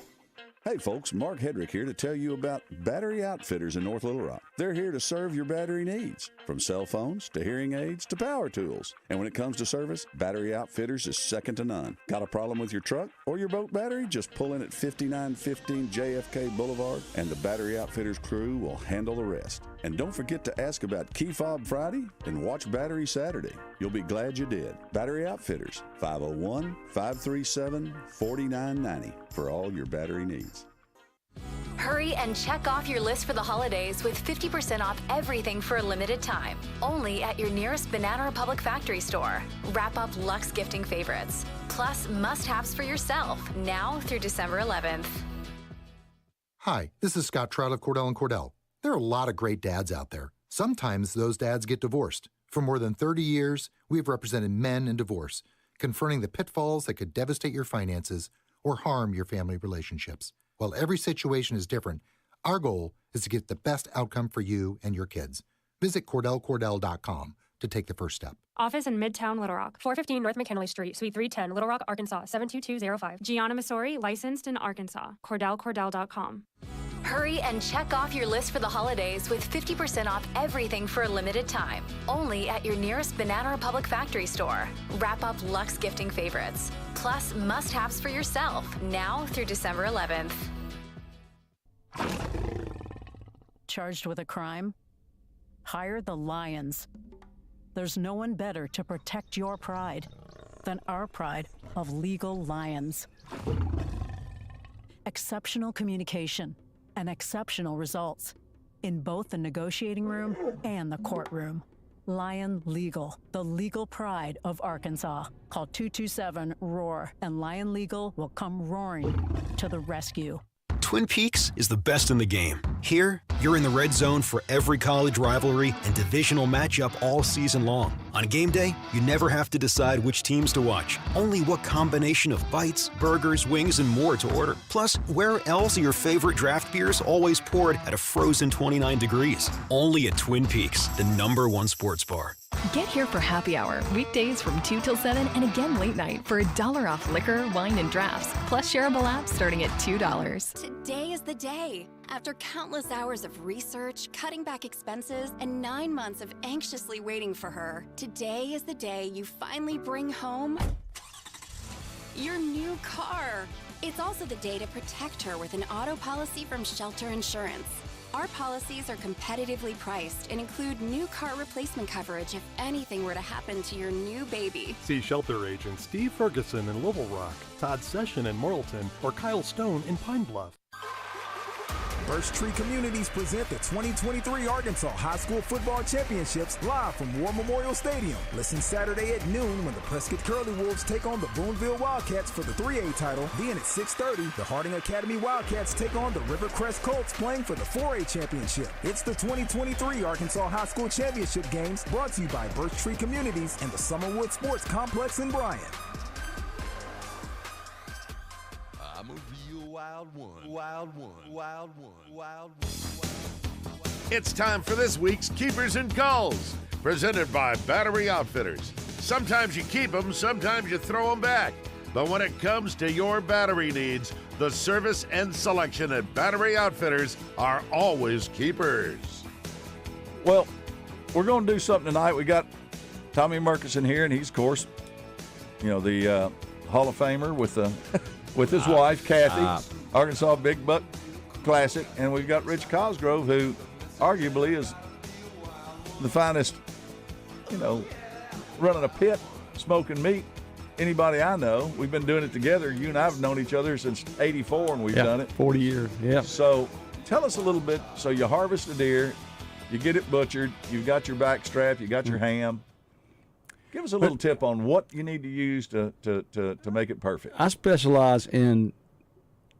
Hey folks, Mark Hedrick here to tell you about Battery Outfitters in North Little Rock. They're here to serve your battery needs, from cell phones to hearing aids to power tools. And when it comes to service, Battery Outfitters is second to none. Got a problem with your truck or your boat battery? Just pull in at 5915 JFK Boulevard and the Battery Outfitters crew will handle the rest. And don't forget to ask about Key Fob Friday and watch Battery Saturday. You'll be glad you did. Battery Outfitters, 501-537-4990 for all your battery needs. Hurry and check off your list for the holidays with 50% off everything for a limited time. Only at your nearest Banana Republic factory store. Wrap up Luxe gifting favorites. Plus must-haves for yourself now through December 11th. Hi, this is Scott Trout of Cordell & Cordell. There are a lot of great dads out there. Sometimes those dads get divorced. For more than 30 years, we have represented men in divorce, confronting the pitfalls that could devastate your finances or harm your family relationships. While every situation is different, our goal is to get the best outcome for you and your kids. Visit CordellCordell.com to take the first step. Office in Midtown, Little Rock. 415 North McKinley Street, Suite 310, Little Rock, Arkansas, 72205. Gianna Missouri, licensed in Arkansas. CordellCordell.com. Hurry and check off your list for the holidays with 50% off everything for a limited time. Only at your nearest Banana Republic factory store. Wrap up luxe gifting favorites. Plus must-haves for yourself now through December 11th. Charged with a crime? Hire the Lions. There's no one better to protect your pride than our pride of Legal Lions. Exceptional communication and exceptional results in both the negotiating room and the courtroom. Lion Legal, the legal pride of Arkansas. Call 227-ROAR and Lion Legal will come roaring to the rescue. Twin Peaks is the best in the game. Here, you're in the red zone for every college rivalry and divisional matchup all season long. On game day, you never have to decide which teams to watch, only what combination of bites, burgers, wings, and more to order. Plus, where else are your favorite draft beers always poured at a frozen 29 degrees? Only at Twin Peaks, the #1 sports bar. Get here for happy hour, weekdays from 2 till 7, and again late night for $1 off liquor, wine, and drafts, plus shareable apps starting at $2. Today is the day. After countless hours of research, cutting back expenses, and 9 months of anxiously waiting for her, today is the day you finally bring home your new car. It's also the day to protect her with an auto policy from Shelter Insurance. Our policies are competitively priced and include new car replacement coverage if anything were to happen to your new baby. See Shelter agent Steve Ferguson in Little Rock, Todd Session in Morrilton, or Kyle Stone in Pine Bluff. Birch Tree Communities present the 2023 Arkansas High School Football Championships live from War Memorial Stadium. Listen Saturday at noon when the Prescott Curly Wolves take on the Boonville Wildcats for the 3A title. Then at 6:30, the Harding Academy Wildcats take on the Rivercrest Colts playing for the 4A championship. It's the 2023 Arkansas High School Championship games brought to you by Birch Tree Communities and the Summerwood Sports Complex in Bryan. I'm a real wild one. Wild one. Wild one. Wild one. It's time for this week's Keepers and Calls, presented by Battery Outfitters. Sometimes you keep them, sometimes you throw them back. But when it comes to your battery needs, the service and selection at Battery Outfitters are always keepers. Well, we're going to do something tonight. We got Tommy Murkison here, and he's, of course, the Hall of Famer with his wife, Kathy, Arkansas Big Buck Classic. And we've got Rich Cosgrove, who arguably is the finest, running a pit, smoking meat, anybody I know. We've been doing it together. You and I have known each other since '84, and we've done it. 40 years, yeah. So tell us a little bit. So you harvest a deer, you get it butchered, you've got your back strap, you got your ham. Give us a little tip on what you need to use to make it perfect. I specialize in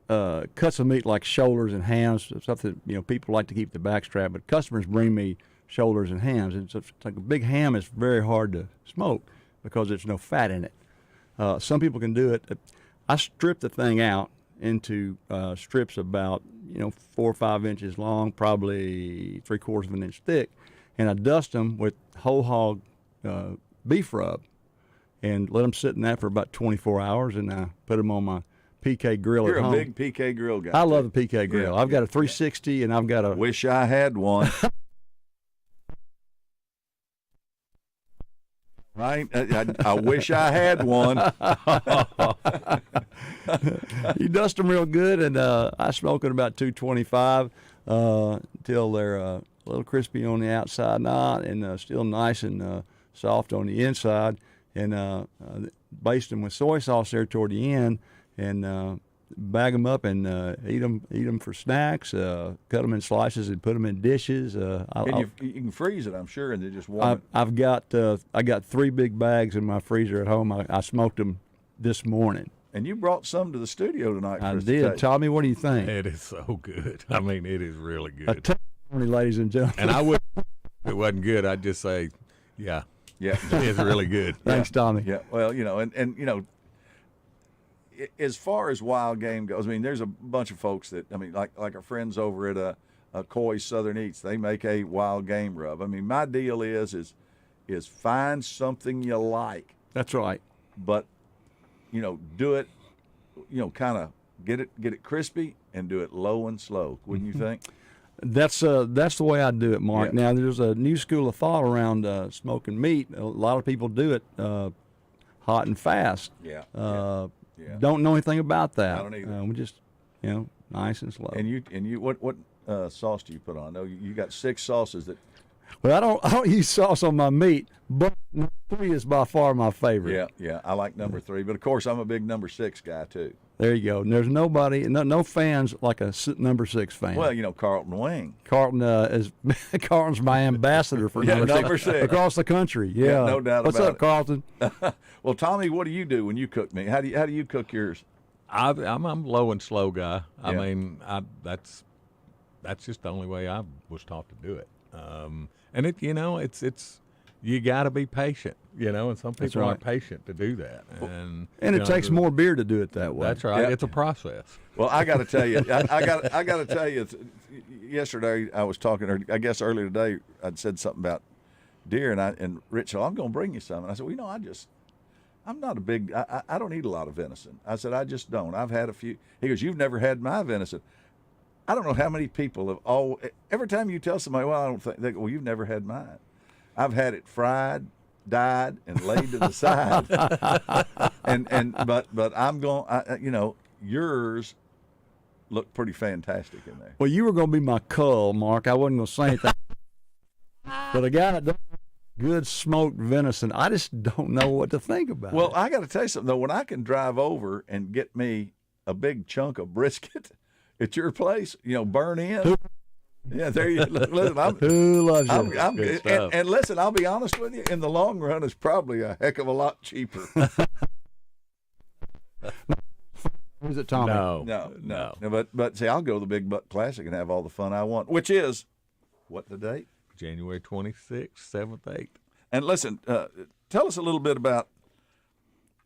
cuts of meat like shoulders and hams, stuff that people like to keep the back strap, but customers bring me shoulders and hams. And it's like a big ham is very hard to smoke because there's no fat in it. Some people can do it. I strip the thing out into strips about 4 or 5 inches long, probably 3/4 of an inch thick, and I dust them with whole hog beef rub and let them sit in that for about 24 hours, and I put them on my PK grill You're at home. You're a big PK grill guy. I love the PK grill. I've got a 360 and I've got a... Wish I had one. Right? I wish I had one. You dust them real good, and I smoke at about 225 until they're a little crispy on the outside, and still nice and soft on the inside, and baste them with soy sauce there toward the end, and bag them up and eat them for snacks. Cut them in slices and put them in dishes. You can freeze it, I'm sure, and they just warm I got 3 big bags in my freezer at home. I smoked them this morning. And you brought some to the studio tonight. I for us did. To taste. Tommy, what do you think? It is so good. I mean, it is really A good. testimony, ladies and gentlemen. And I would, if it wasn't good, I'd just say, yeah, it's really good. Thanks, Tommy. Yeah, well, and as far as wild game goes, I mean, there's a bunch of folks that, I mean, like our friends over at Coy's Southern Eats, they make a wild game rub. I mean, my deal is find something you like. That's right. But, do it, kind of get it crispy and do it low and slow, wouldn't you think? That's the way I do it, Mark. Yeah. Now, there's a new school of thought around smoking meat. A lot of people do it hot and fast. Yeah. Don't know anything about that. I don't either. We just, nice and slow. And you what sauce do you put on? No, you got 6 sauces that. Well, I don't use sauce on my meat, but number 3 is by far my favorite. Yeah, I like number 3, but of course I'm a big number 6 guy too. There you go. And there's no fans like a number 6 fan. Well, Carlton Wing. Carlton's my ambassador for number 6 across the country. Yeah, no doubt What's about up, Carlton? Well, Tommy, what do you do when you cook meat? How do you cook yours? I'm a low and slow guy. I Yeah. mean, that's just the only way I was taught to do it. And it's you got to be patient, and some That's people right. aren't patient to do that. And it takes more beer to do it that way. That's right. Yeah. It's a process. Well, I got to tell you, I got to tell you. Yesterday I was talking, or I guess earlier today, I'd said something about deer, and Rich said, I'm going to bring you some. And I said, well, I'm not a big. I don't eat a lot of venison. I said, I just don't. I've had a few. He goes, you've never had my venison. I don't know how many people have every time you tell somebody, well, I don't think, they go, well, you've never had mine. I've had it fried, dyed, and laid to the side. but I'm going, yours looked pretty fantastic in there. Well, you were going to be my cull, Mark. I wasn't going to say anything. But a guy that does good smoked venison, I just don't know what to think about. Well, I got to tell you something, though. When I can drive over and get me a big chunk of brisket at your place, burn in. Yeah, there you listen. Who loves it? Good stuff. And listen, I'll be honest with you. In the long run, it's probably a heck of a lot cheaper. Is it Tommy? No. But see, I'll go to the Big Buck Classic and have all the fun I want, which is what the date? January 26th, 7th, 8th. And listen, tell us a little bit about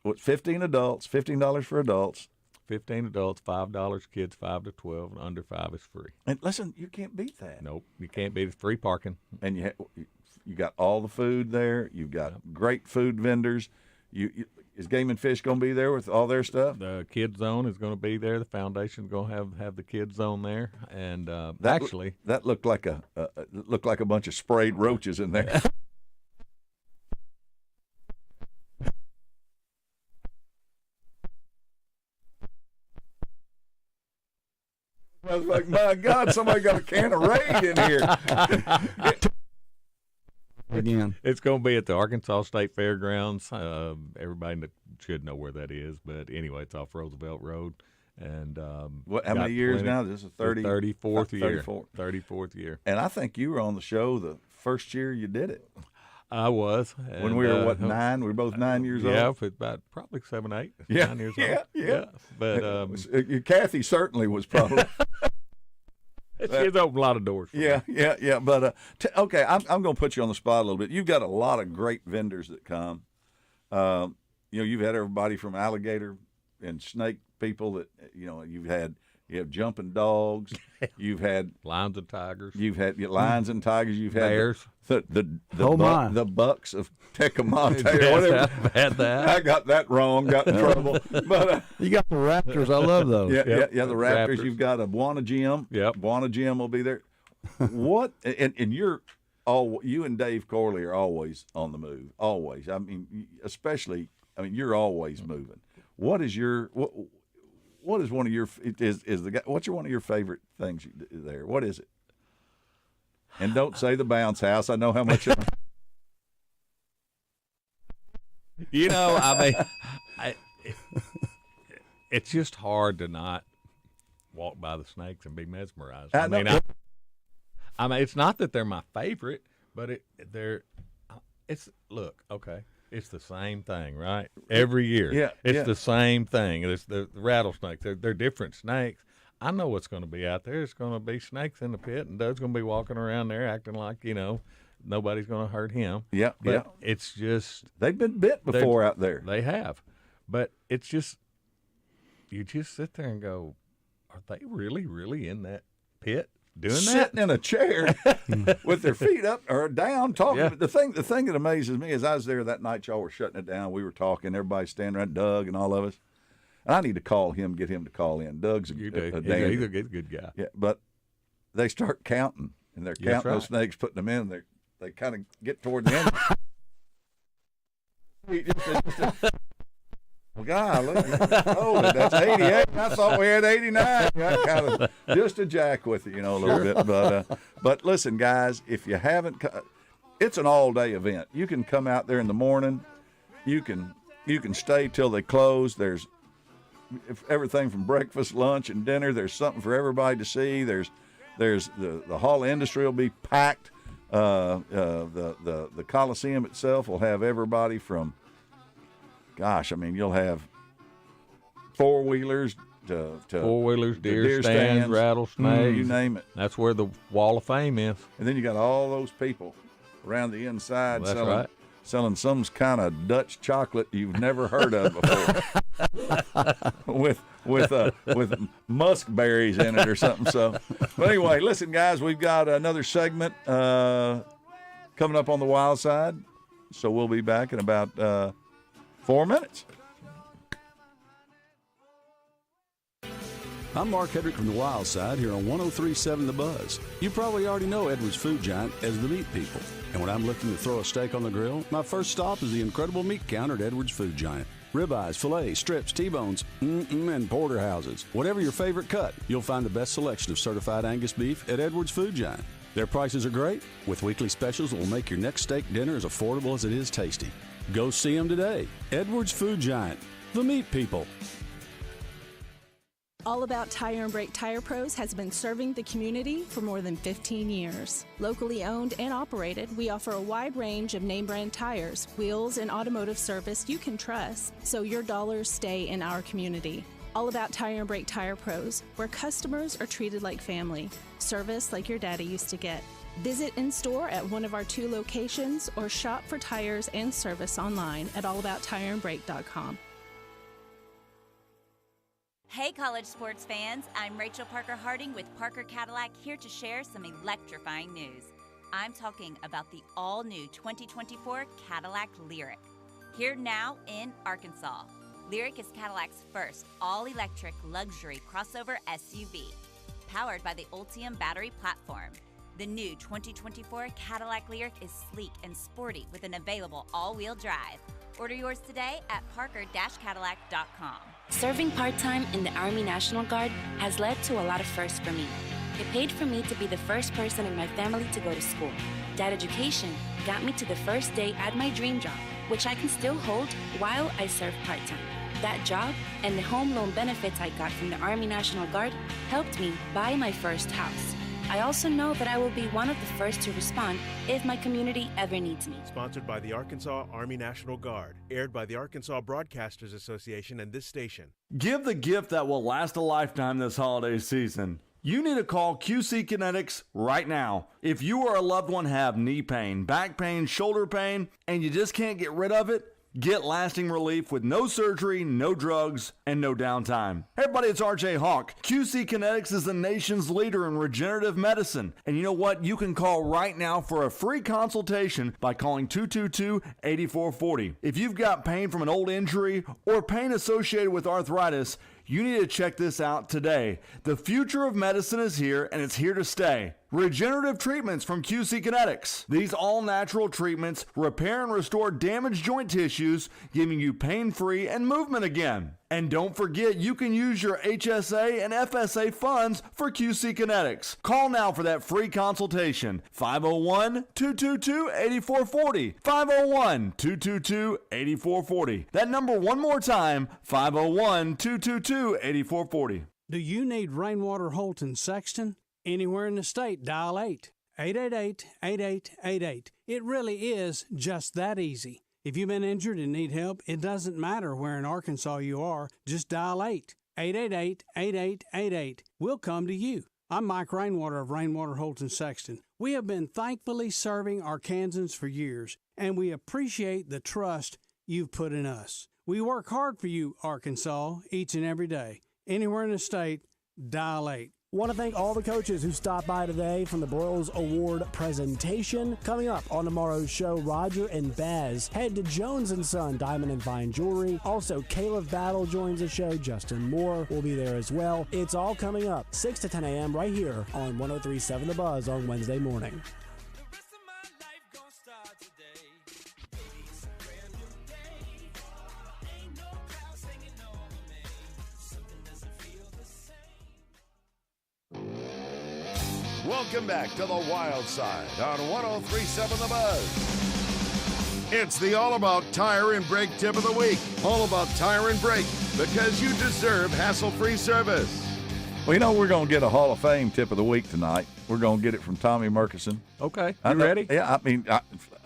what 15 adults, $15 for adults. 15 adults, $5 kids, 5 to 12, and under 5 is free. And listen, you can't beat that. Nope, you can't beat it. Free parking. And you got all the food there. You've got great food vendors. Is Game and Fish going to be there with all their stuff? The kids zone is going to be there. The foundation's going to have the kids zone there. And that looked like a bunch of sprayed roaches in there. I was like, my God, somebody got a can of Raid in here. Again, it's going to be at the Arkansas State Fairgrounds. Everybody should know where that is, but anyway, it's off Roosevelt Road. And how many years now? This is 34th year. 34th. 34th year. And I think you were on the show the first year you did it. I was. When we were, 9? We were both 9 years old? Yeah, about probably 7, 8, 9 years old. Yeah. But Kathy certainly was probably. She's opened a lot of doors for me. Yeah. But, okay, I'm going to put you on the spot a little bit. You've got a lot of great vendors that come. You've had everybody from alligator and snake people that, you have jumping dogs. You've had lions and tigers. You've had lions and tigers. You've had bears. The bucks of Tecumate or whatever. I've had that. I got that wrong. Got in trouble. But you got the Raptors. I love those. Yeah. The Raptors. You've got a Buona Jim. Yep. Buona Jim will be there. What? And you and Dave Corley are always on the move. Always. I mean, especially. I mean, you're always moving. What is one of your what's one of your favorite things there? What is it? And don't say the bounce house. I know how much. It's just hard to not walk by the snakes and be mesmerized. I mean, it's not that they're my favorite, but look, okay. it's the same thing, right? Every year. Yeah, It's the same thing. It's the rattlesnakes. They're different snakes. I know what's going to be out there. It's going to be snakes in the pit, and Doug's going to be walking around there acting like, nobody's going to hurt him. Yeah, but it's just they've been bit before out there. They have, but it's just you just sit there and go, are they really, really in that pit doing Sitting in a chair with their feet up or down talking. Yeah. The thing that amazes me is I was there that night. Y'all were shutting it down. We were talking. Everybody standing around, Doug and all of us. And I need to call him, get him to call in. Doug's a He's dandy. a good guy. Yeah, but they start counting, and they're That's counting those right. snakes, putting them in. They kind of get toward the end. Well, God, look, that's 88. I thought we had 89. I kind of just a jack with it, a little bit. But listen, guys, if you haven't, it's an all-day event. You can come out there in the morning. You can stay till they close. There's everything from breakfast, lunch, and dinner. There's something for everybody to see. There's the Hall of Industry will be packed. The Coliseum itself will have everybody from, you'll have four-wheelers to deer stands, rattlesnakes. You name it. That's where the Wall of Fame is. And then you got all those people around the inside That's right. selling some kind of Dutch chocolate you've never heard of before, with musk berries in it or something. So, but anyway, listen, guys, we've got another segment coming up on the wild side, so we'll be back in about 4 minutes. I'm Mark Hedrick from the Wild Side here on 103.7 The Buzz. You probably already know Edwards Food Giant as the meat people. And when I'm looking to throw a steak on the grill, my first stop is the incredible meat counter at Edwards Food Giant. Ribeyes, fillets, strips, T-bones, and porterhouses. Whatever your favorite cut, you'll find the best selection of certified Angus beef at Edwards Food Giant. Their prices are great, with weekly specials that will make your next steak dinner as affordable as it is tasty. Go see them today. Edwards Food Giant, the meat people. All About Tire and Brake Tire Pros has been serving the community for more than 15 years. Locally owned and operated, we offer a wide range of name brand tires, wheels, and automotive service you can trust, so your dollars stay in our community. All About Tire and Brake Tire Pros, where customers are treated like family, service like your daddy used to get. Visit in store at one of our 2 locations or shop for tires and service online at allabouttireandbrake.com. Hey college sports fans, I'm Rachel Parker Harding with Parker Cadillac here to share some electrifying news. I'm talking about the all-new 2024 Cadillac Lyriq. Here now in Arkansas. Lyriq is Cadillac's first all-electric luxury crossover SUV, powered by the Ultium battery platform. The new 2024 Cadillac Lyriq is sleek and sporty with an available all-wheel drive. Order yours today at parker-cadillac.com. Serving part-time in the Army National Guard has led to a lot of firsts for me. It paid for me to be the first person in my family to go to school. That education got me to the first day at my dream job, which I can still hold while I serve part-time. That job and the home loan benefits I got from the Army National Guard helped me buy my first house. I also know that I will be one of the first to respond if my community ever needs me. Sponsored by the Arkansas Army National Guard. Aired by the Arkansas Broadcasters Association and this station. Give the gift that will last a lifetime this holiday season. You need to call QC Kinetics right now. If you or a loved one have knee pain, back pain, shoulder pain, and you just can't get rid of it, get lasting relief with no surgery, no drugs, and no downtime. Hey everybody, it's RJ Hawk. QC Kinetics is the nation's leader in regenerative medicine. And you know what? You can call right now for a free consultation by calling 222-8440. If you've got pain from an old injury or pain associated with arthritis, you need to check this out today. The future of medicine is here, and it's here to stay. Regenerative treatments from QC Kinetics. These all-natural treatments repair and restore damaged joint tissues, giving you pain-free and movement again. And don't forget, you can use your HSA and FSA funds for QC Kinetics. Call now for that free consultation. 501-222-8440. 501-222-8440. That number one more time, 501-222-8440. Do you need rainwater Holton Sexton? Anywhere in the state, dial 888-8888. It really is just that easy. If you've been injured and need help, it doesn't matter where in Arkansas you are. Just dial 888-8888. We'll come to you. I'm Mike Rainwater of Rainwater Holton Sexton. We have been thankfully serving Arkansans for years, and we appreciate the trust you've put in us. We work hard for you, Arkansas, each and every day. Anywhere in the state, dial 8. Want to thank all the coaches who stopped by today from the Broyles Award presentation. Coming up on tomorrow's show, Roger and Baz head to Jones & Son Diamond and Fine Jewelry. Also, Caleb Battle joins the show. Justin Moore will be there as well. It's all coming up 6 to 10 a.m. right here on 103.7 The Buzz on Wednesday morning. Welcome back to the Wild Side on 103.7 The Buzz. It's the All About Tire and Brake tip of the week. All about tire and brake, because you deserve hassle-free service. Well, you know, we're going to get a Hall of Fame tip of the week tonight. We're going to get it from Tommy Murkison. Okay. You ready? Yeah, I mean,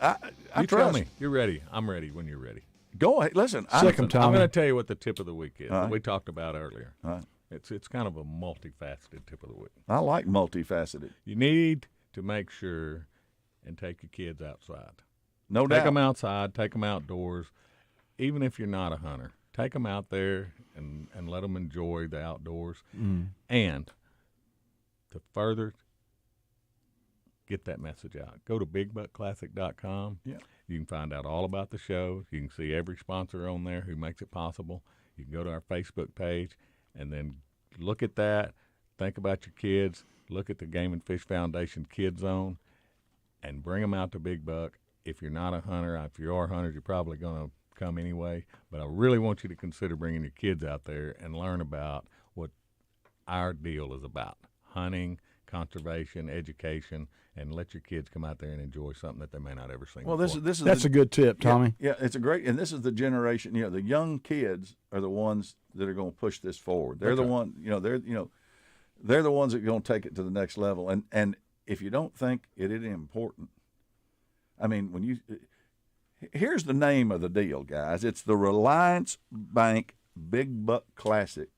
I you tell me. You're ready. I'm ready when you're ready. Go ahead. Listen, I'm going to tell you what the tip of the week is that we talked about earlier. All right. It's kind of a multifaceted tip of the week. I like multifaceted. You need to make sure and take your kids outside. No doubt. Take them outside. Take them outdoors. Even if you're not a hunter, take them out there and let them enjoy the outdoors. And to further get that message out, go to BigBuckClassic.com. Yeah. You can find out all about the show. You can see every sponsor on there who makes it possible. You can go to our Facebook page and then look at that, think about your kids, look at the Game and Fish Foundation Kid Zone, and bring them out to Big Buck. If you're not a hunter, if you are hunters, you're probably going to come anyway. But I really want you to consider bringing your kids out there and learn about what our deal is about: hunting, conservation, education, and let your kids come out there and enjoy something that they may not ever seen Well, before. That's a good tip, Tommy. Yeah, it's a great, and this is the generation. You know, the young kids are the ones that are going to push this forward. They're the one. They're the ones that are going to take it to the next level. And if you don't think it is important, I mean, here's the name of the deal, guys. It's the Reliance Bank Big Buck Classic,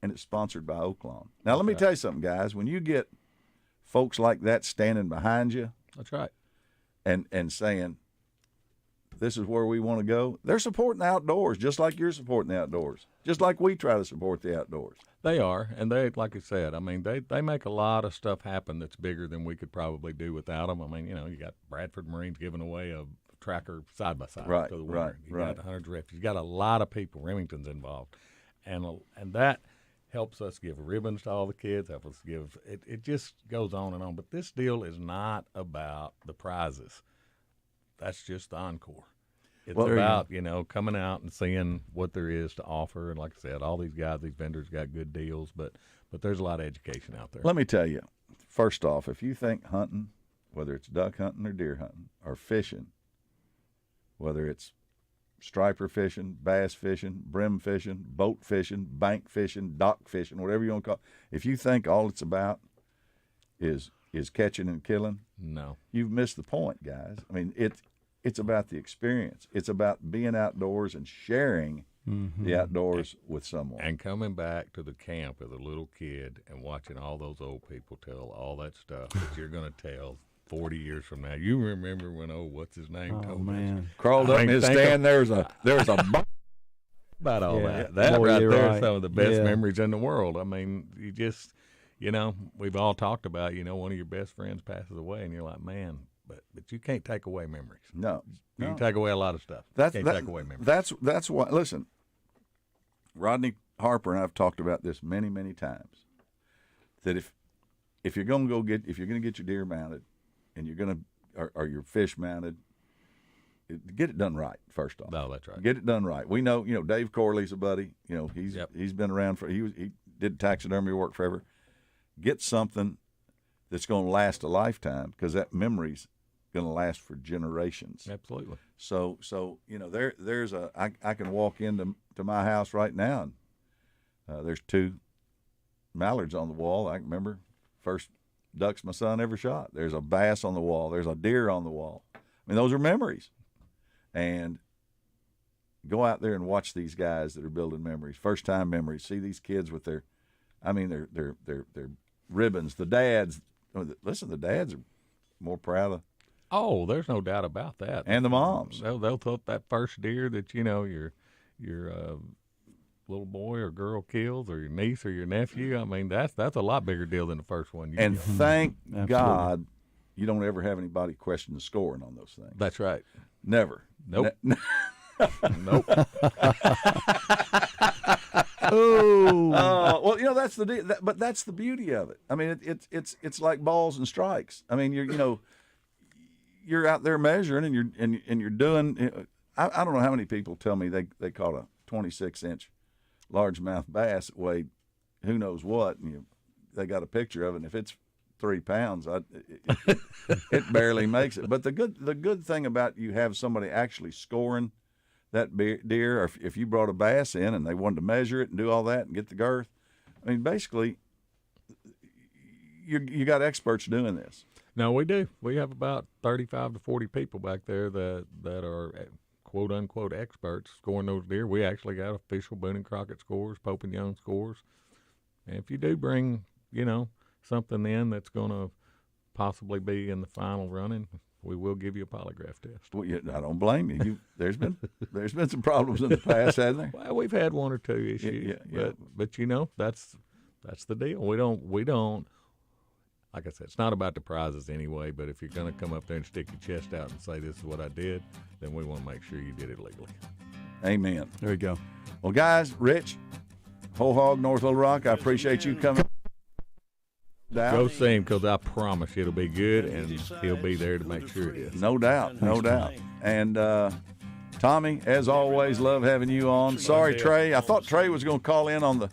and it's sponsored by Oaklawn. Now, let me tell you something, guys. When you get folks like that standing behind you, that's right, and saying, this is where we want to go, they're supporting the outdoors just like you're supporting the outdoors, just like we try to support the outdoors. They are, and they, like I said, I mean, they make a lot of stuff happen that's bigger than we could probably do without them. I mean, you got Bradford Marines giving away a tracker side-by-side Right, to the winter. You right. got Hunters Refuge. You got a lot of people. Remington's involved, and that helps us give ribbons to all the kids, helps us give – it just goes on and on. But this deal is not about the prizes. That's just the encore. It's about, coming out and seeing what there is to offer. And like I said, all these guys, these vendors got good deals, but there's a lot of education out there. Let me tell you, first off, if you think hunting, whether it's duck hunting or deer hunting or fishing, whether it's striper fishing, bass fishing, brim fishing, boat fishing, bank fishing, dock fishing, whatever you want to call it, if you think all it's about is catching and killing, no, you've missed the point, guys. I mean, it's about the experience. It's about being outdoors and sharing the outdoors with someone. And coming back to the camp as a little kid and watching all those old people tell all that stuff that you're going to tell 40 years from now. You remember when what's his name told me? Crawled up in his stand, there was a about all Yeah. that. Boy, Right you're there right. is some of the best Yeah. memories in the world. I mean, you just, we've all talked about, one of your best friends passes away and you're like, man, but you can't take away memories. No. You can take away a lot of stuff. Take away memories. That's why. Listen, Rodney Harper and I've talked about this many, many times. That if you're going to get your deer mounted, and you're going to or your fish mounted, get it done right. First off, no, that's right. Get it done right. We know, Dave Corley's a buddy. He's been around he did taxidermy work forever. Get something that's going to last a lifetime, because that memory's going to last for generations. Absolutely. So there's I can walk into my house right now, and there's 2 mallards on the wall. I can remember first ducks my son ever shot. There's a bass on the wall. There's a deer on the wall. I mean, those are memories. And go out there and watch these guys that are building memories, first time memories. See these kids with their ribbons. The dads, listen, the dads are more proud of. Oh, there's no doubt about that. And the moms. They'll throw up that first deer that your little boy or girl kills, or your niece or your nephew. I mean, that's a lot bigger deal than the first one. And thank God you don't ever have anybody question the scoring on those things. That's right. Never. Nope. Nope. Oh. Well, that's the deal. But that's the beauty of it. I mean, it's like balls and strikes. I mean, you're out there measuring and you're doing. I don't know how many people tell me they caught a 26-inch largemouth bass that weighed who knows what, and they got a picture of it. And if it's 3 pounds, it barely makes it. But the good thing about you have somebody actually scoring that deer, or if you brought a bass in and they wanted to measure it and do all that and get the girth, I mean, basically, you got experts doing this. No, we do. We have about 35 to 40 people back there that are quote unquote experts scoring those deer. We actually got official Boone and Crockett scores, Pope and Young scores. And if you do bring, something in that's going to possibly be in the final running, we will give you a polygraph test. Well, I don't blame you. There's been some problems in the past, hasn't there? Well, we've had one or two issues, but that's the deal. We don't. Like I said, it's not about the prizes anyway. But if you're going to come up there and stick your chest out and say this is what I did, then we want to make sure you did it legally. Amen. There you go. Well, guys, Rich, Whole Hog, North Little Rock, I appreciate you coming. Go see him, because I promise you it'll be good, and he'll be there to make sure it is. No doubt, no doubt. And Tommy, as always, love having you on. Sorry, Trey. I thought Trey was going to call in on the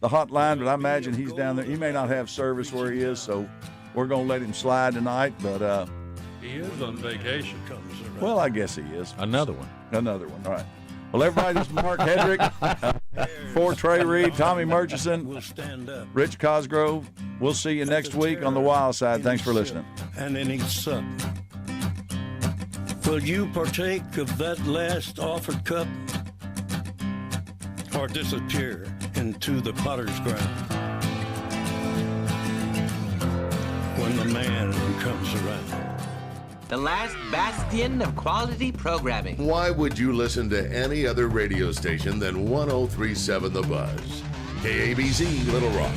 hotline, but I imagine he's down there. He may not have service where he is, so we're going to let him slide tonight. But he is on vacation. Well, I guess he is. Another one. All right. Well, everybody, this is Mark Hedrick for Trey Reid, Tommy Murchison, Rich Cosgrove. We'll see you next week on the Wild Side. Thanks for listening. And then he sucked. Will you partake of that last offered cup, or disappear into the potter's ground when the man comes around? The last bastion of quality programming. Why would you listen to any other radio station than 103.7 The Buzz? KABZ Little Rock.